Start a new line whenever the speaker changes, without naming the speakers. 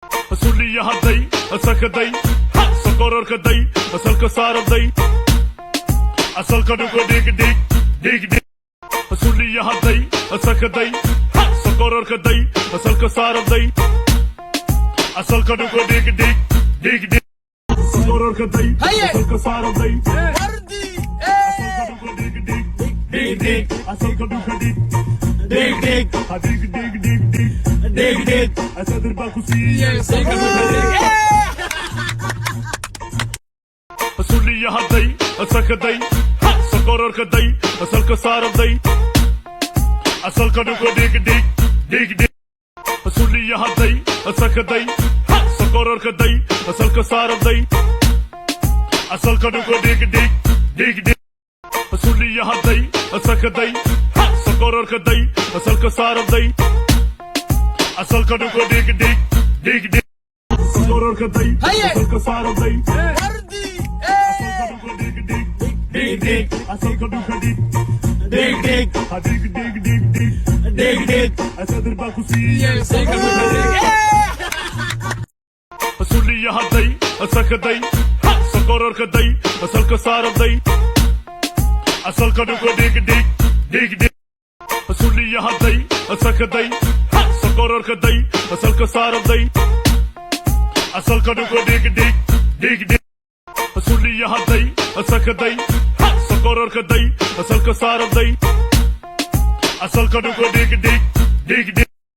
Suli ya day, asakaday, sakoror kaday, asal ka saraday, asal ka dugo dig dig, dig dig. Suli ya day, asakaday, sakoror kaday, asal ka saraday, asal ka dugo dig dig, dig dig. Sakoror kaday, asal ka saraday,
Vardi,
asal ka dugo dig dig, dig dig, asal ka dugo dig, dig dig, dig dig dig dig, dig dig. Asal derbakusi, Suli ya day, asakaday, sakoror kaday, asal ka saraday, asal ka dugo dig dig, dig dig. Suli ya day, asakaday, sakoror kaday, asal ka saraday, asal ka dugo dig dig, dig dig. Suli ya day, asakaday, sakoror kaday, asal ka saraday, asal ka dugo dig dig, dig dig. Sakoror kaday, asal ka saraday,
Vardi,
dig dig, asal ka dugo dig, dig dig, dig dig dig dig, dig dig. Asal derbakusi, Suli ya day, asakaday, sakoror kaday, asal ka saraday, asal ka dugo dig dig, dig dig. Suli ya day, asakaday, sakoror kaday, asal ka saraday, asal ka dugo dig dig, dig dig. Suli ya day, asakaday, sakoror kaday, asal ka saraday, asal ka dugo dig dig, dig dig.